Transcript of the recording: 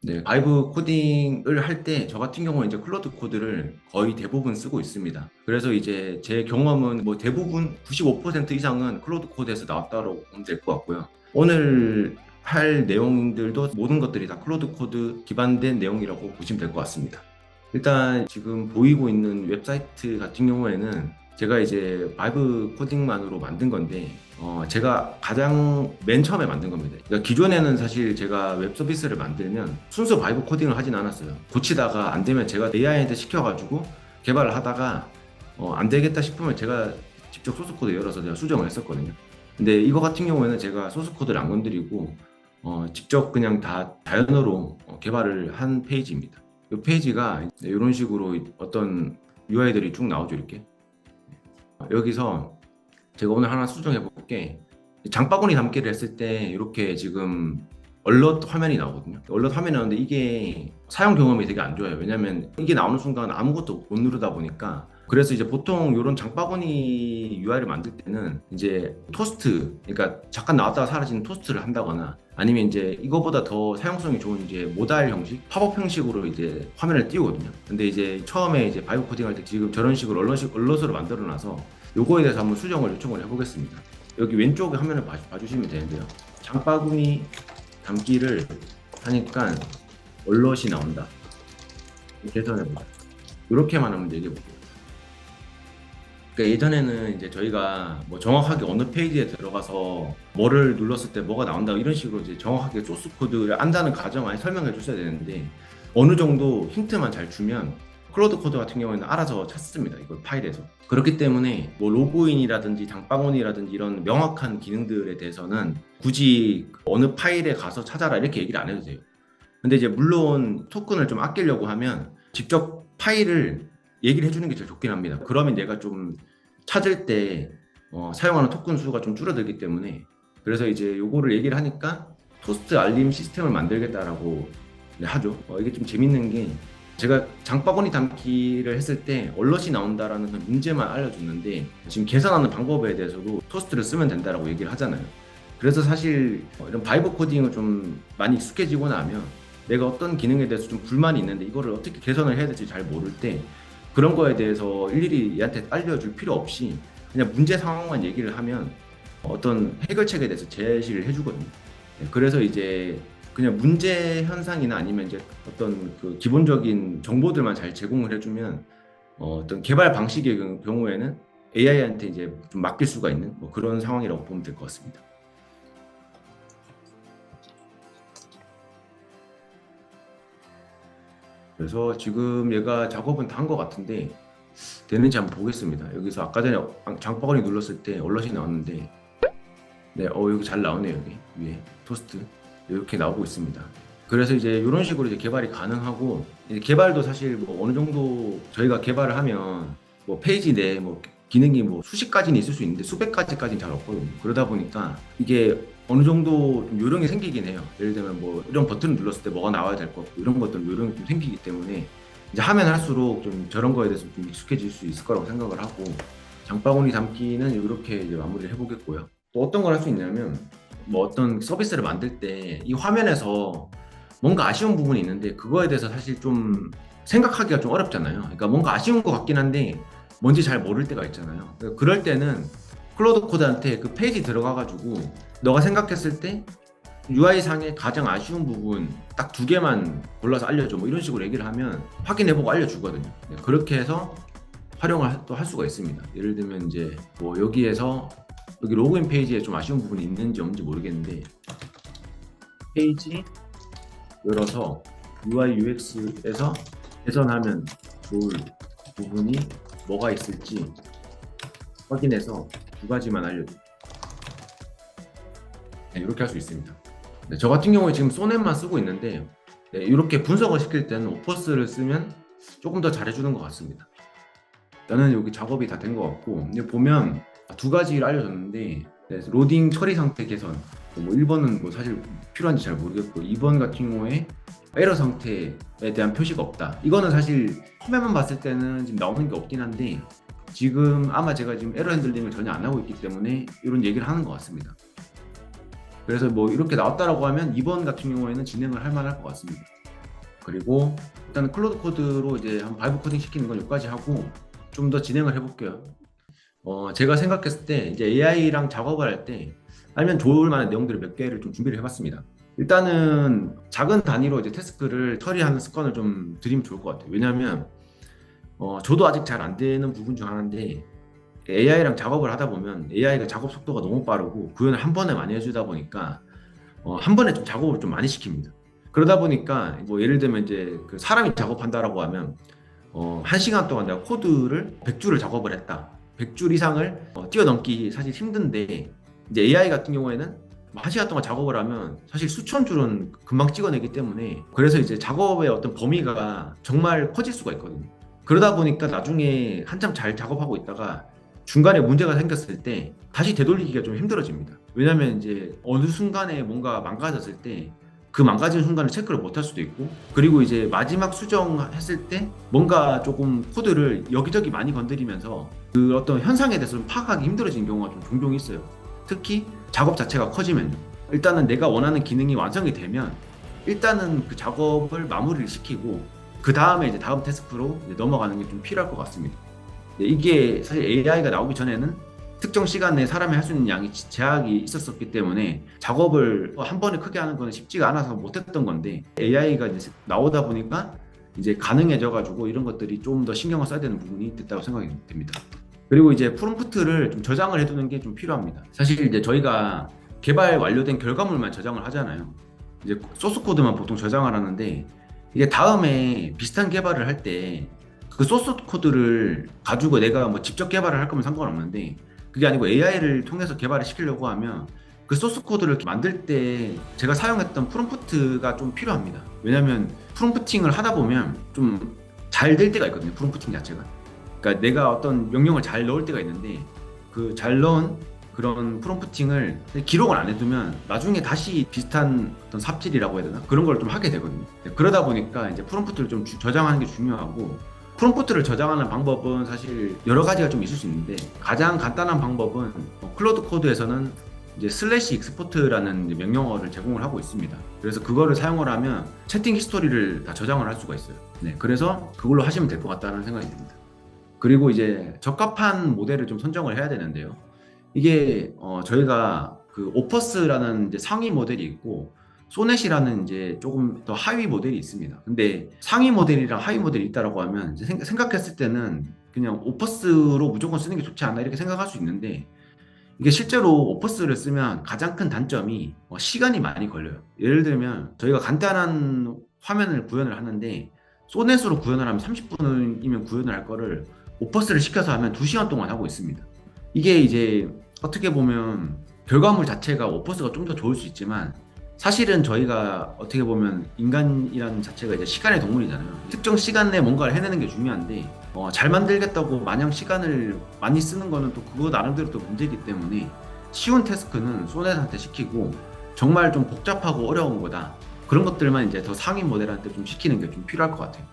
네, 바이브 코딩을 할 때 저 같은 경우는 이제 클로드 코드를 거의 대부분 쓰고 있습니다. 그래서 이제 제 경험은 뭐 대부분 95% 이상은 클로드 코드에서 나왔다고 보면 될 것 같고요. 오늘 할 내용들도 모든 것들이 다 클로드 코드 기반된 내용이라고 보시면 될 것 같습니다. 일단 지금 보이고 있는 웹사이트 같은 경우에는 제가 이제 바이브 코딩만으로 만든 건데 제가 가장 맨 처음에 만든 겁니다. 그러니까 기존에는 사실 제가 웹 서비스를 만들면 순수 바이브 코딩을 하진 않았어요. 고치다가 안 되면 제가 AI한테 시켜가지고 개발을 하다가 안 되겠다 싶으면 제가 직접 소스 코드 열어서 제가 수정을 했었거든요. 근데 이거 같은 경우에는 제가 소스 코드를 안 건드리고 직접 그냥 다 자연어로 개발을 한 페이지입니다. 이 페이지가 이런 식으로 어떤 UI들이 쭉 나오죠, 이렇게. 여기서 제가 오늘 하나 수정해 볼게. 장바구니 담기를 했을 때 이렇게 지금 얼럿 화면이 나오거든요. 얼럿 화면이 나오는데 이게 사용 경험이 되게 안 좋아요. 왜냐면 이게 나오는 순간 아무것도 못 누르다 보니까. 그래서 이제 보통 이런 장바구니 UI를 만들 때는 이제 토스트, 그러니까 잠깐 나왔다가 사라지는 토스트를 한다거나 아니면 이제 이거보다 더 사용성이 좋은 이제 모달 형식, 팝업 형식으로 이제 화면을 띄우거든요. 근데 이제 처음에 이제 바이브 코딩 할 때 지금 저런 식으로 얼럿으로 만들어 놔서 요거에 대해서 한번 수정을 요청을 해보겠습니다. 여기 왼쪽에 화면을 봐주시면 되는데요. 장바구니 담기를 하니까 얼럿이 나온다. 계산해보자. 이렇게만 하면 얘기해볼게요. 그러니까 예전에는 이제 저희가 뭐 정확하게 어느 페이지에 들어가서 뭐를 눌렀을 때 뭐가 나온다 이런 식으로 이제 정확하게 소스 코드를 안다는 가정하에 설명해 줬어야 되는데 어느 정도 힌트만 잘 주면 클로드 코드 같은 경우에는 알아서 찾습니다. 이걸 파일에서. 그렇기 때문에 뭐 로그인이라든지 장바구니라든지 이런 명확한 기능들에 대해서는 굳이 어느 파일에 가서 찾아라 이렇게 얘기를 안 해도 돼요. 근데 이제 물론 토큰을 좀 아끼려고 하면 직접 파일을 얘기를 해주는 게 제일 좋긴 합니다. 그러면 얘가 좀 찾을 때 사용하는 토큰 수가 좀 줄어들기 때문에 그래서 이제 요거를 얘기를 하니까 토스트 알림 시스템을 만들겠다라고 하죠. 이게 좀 재밌는 게 제가 장바구니 담기를 했을 때 얼럿이 나온다라는 그 문제만 알려줬는데 지금 계산하는 방법에 대해서도 토스트를 쓰면 된다라고 얘기를 하잖아요. 그래서 사실 이런 바이브 코딩을 좀 많이 익숙해지고 나면 내가 어떤 기능에 대해서 좀 불만이 있는데 이거를 어떻게 개선을 해야 될지 잘 모를 때 그런 거에 대해서 일일이 얘한테 알려줄 필요 없이 그냥 문제 상황만 얘기를 하면 어떤 해결책에 대해서 제시를 해주거든요. 그래서 이제 그냥 문제 현상이나 아니면 이제 어떤 그 기본적인 정보들만 잘 제공을 해주면 어떤 개발 방식의 경우에는 AI한테 이제 좀 맡길 수가 있는 뭐 그런 상황이라고 보면 될 것 같습니다. 그래서 지금 얘가 작업은 다 한 것 같은데 되는지 한번 보겠습니다. 여기서 아까 전에 장바구니 눌렀을 때 얼럿이 나왔는데 네, 여기 잘 나오네요. 여기 위에 토스트 이렇게 나오고 있습니다. 그래서 이제 이런 식으로 이제 개발이 가능하고 이제 개발도 사실 뭐 어느 정도 저희가 개발을 하면 뭐 페이지 내에 뭐 기능이 뭐 수십 가지는 있을 수 있는데 수백 가지까지는 잘 없거든요. 그러다 보니까 이게 어느 정도 좀 요령이 생기긴 해요. 예를 들면 뭐 이런 버튼을 눌렀을 때 뭐가 나와야 될 것 같고 이런 것들 요령이 좀 생기기 때문에 이제 하면 할수록 좀 저런 거에 대해서 좀 익숙해질 수 있을 거라고 생각을 하고 장바구니 담기는 이렇게 이제 마무리를 해보겠고요. 또 어떤 걸 할 수 있냐면 뭐 어떤 서비스를 만들 때 이 화면에서 뭔가 아쉬운 부분이 있는데 그거에 대해서 사실 좀 생각하기가 좀 어렵잖아요. 그러니까 뭔가 아쉬운 것 같긴 한데 뭔지 잘 모를 때가 있잖아요. 그러니까 그럴 때는 클로드 코드한테 그 페이지 들어가가지고 너가 생각했을 때 UI 상의 가장 아쉬운 부분 딱 두 개만 골라서 알려줘 뭐 이런 식으로 얘기를 하면 확인해보고 알려주거든요. 네, 그렇게 해서 활용을 또 할 수가 있습니다. 예를 들면 이제 뭐 여기에서 여기 로그인 페이지에 좀 아쉬운 부분이 있는지 없는지 모르겠는데 페이지 열어서 UI UX에서 개선하면 좋을 부분이 뭐가 있을지 확인해서 두 가지만 알려줘. 네, 이렇게 할 수 있습니다. 네, 저 같은 경우에 지금 소넷만 쓰고 있는데 네, 이렇게 분석을 시킬 때는 오퍼스를 쓰면 조금 더 잘해주는 것 같습니다. 나는 여기 작업이 다 된 것 같고 근데 보면 두 가지를 알려줬는데 네, 로딩 처리 상태 개선 뭐 1번은 뭐 사실 필요한지 잘 모르겠고 2번 같은 경우에 에러 상태에 대한 표시가 없다. 이거는 사실 화면만 봤을 때는 지금 나오는 게 없긴 한데 지금 아마 제가 지금 에러 핸들링을 전혀 안 하고 있기 때문에 이런 얘기를 하는 것 같습니다. 그래서 뭐 이렇게 나왔다라고 하면 2번 같은 경우에는 진행을 할 만할 것 같습니다. 그리고 일단 클로드 코드로 이제 한 바이브 코딩 시키는 건 여기까지 하고 좀 더 진행을 해볼게요. 제가 생각했을 때 이제 AI랑 작업을 할 때 알면 좋을 만한 내용들을 몇 개를 좀 준비를 해봤습니다. 일단은 작은 단위로 이제 태스크를 처리하는 습관을 좀 들이면 좋을 것 같아요. 왜냐하면 저도 아직 잘 안 되는 부분 중 하나인데 AI랑 작업을 하다 보면 AI가 작업 속도가 너무 빠르고 구현을 한 번에 많이 해주다 보니까 한 번에 좀 작업을 좀 많이 시킵니다. 그러다 보니까 뭐 예를 들면 이제 그 사람이 작업한다라고 하면 1시간 동안 내가 코드를 100줄을 작업을 했다. 100줄 이상을 뛰어넘기 사실 힘든데 이제 AI 같은 경우에는 1시간 동안 작업을 하면 사실 수천 줄은 금방 찍어내기 때문에 그래서 이제 작업의 어떤 범위가 정말 커질 수가 있거든요. 그러다 보니까 나중에 한참 잘 작업하고 있다가 중간에 문제가 생겼을 때 다시 되돌리기가 좀 힘들어집니다. 왜냐면 이제 어느 순간에 뭔가 망가졌을 때 그 망가진 순간을 체크를 못 할 수도 있고 그리고 이제 마지막 수정했을 때 뭔가 조금 코드를 여기저기 많이 건드리면서 그 어떤 현상에 대해서 좀 파악하기 힘들어지는 경우가 좀 종종 있어요. 특히 작업 자체가 커지면요. 일단은 내가 원하는 기능이 완성이 되면 일단은 그 작업을 마무리를 시키고 그 다음에 이제 다음 태스크로 이제 넘어가는 게 좀 필요할 것 같습니다. 이게 사실 AI가 나오기 전에는 특정 시간 내에 사람이 할 수 있는 양이 제약이 있었기 때문에 작업을 한 번에 크게 하는 건 쉽지가 않아서 못했던 건데 AI가 이제 나오다 보니까 이제 가능해져 가지고 이런 것들이 좀 더 신경을 써야 되는 부분이 됐다고 생각이 됩니다. 그리고 이제 프롬프트를 좀 저장을 해두는 게 좀 필요합니다. 사실 이제 저희가 개발 완료된 결과물만 저장을 하잖아요. 이제 소스 코드만 보통 저장을 하는데 이게 다음에 비슷한 개발을 할 때 그 소스 코드를 가지고 내가 뭐 직접 개발을 할 거면 상관없는데 그게 아니고 AI를 통해서 개발을 시키려고 하면 그 소스 코드를 만들 때 제가 사용했던 프롬프트가 좀 필요합니다. 왜냐면 프롬프팅을 하다 보면 좀 잘 될 때가 있거든요. 프롬프팅 자체가. 그러니까 내가 어떤 명령을 잘 넣을 때가 있는데 그 잘 넣은 그런 프롬프팅을 기록을 안 해두면 나중에 다시 비슷한 어떤 삽질이라고 해야 되나? 그런 걸 좀 하게 되거든요. 그러다 보니까 이제 프롬프트를 좀 저장하는 게 중요하고 프롬프트를 저장하는 방법은 사실 여러 가지가 좀 있을 수 있는데 가장 간단한 방법은 클로드 코드에서는 이제 슬래시 익스포트라는 명령어를 제공을 하고 있습니다. 그래서 그거를 사용을 하면 채팅 히스토리를 다 저장을 할 수가 있어요. 네, 그래서 그걸로 하시면 될 것 같다는 생각이 듭니다. 그리고 이제 적합한 모델을 좀 선정을 해야 되는데요. 이게 저희가 그 오퍼스라는 이제 상위 모델이 있고 소넷이라는 이제 조금 더 하위 모델이 있습니다. 근데 상위 모델이랑 하위 모델이 있다라고 하면 이제 생각했을 때는 그냥 오퍼스로 무조건 쓰는 게 좋지 않나 이렇게 생각할 수 있는데 이게 실제로 오퍼스를 쓰면 가장 큰 단점이 시간이 많이 걸려요. 예를 들면 저희가 간단한 화면을 구현을 하는데 소넷으로 구현을 하면 30분이면 구현을 할 거를 오퍼스를 시켜서 하면 2시간 동안 하고 있습니다. 이게 이제 어떻게 보면 결과물 자체가 오퍼스가 좀 더 좋을 수 있지만 사실은 저희가 어떻게 보면 인간이라는 자체가 이제 시간의 동물이잖아요. 특정 시간 내에 뭔가를 해내는 게 중요한데 잘 만들겠다고 마냥 시간을 많이 쓰는 거는 또 그거 나름대로 또 문제이기 때문에 쉬운 태스크는 소넷한테 시키고 정말 좀 복잡하고 어려운 거다 그런 것들만 이제 더 상위 모델한테 좀 시키는 게 좀 필요할 것 같아요.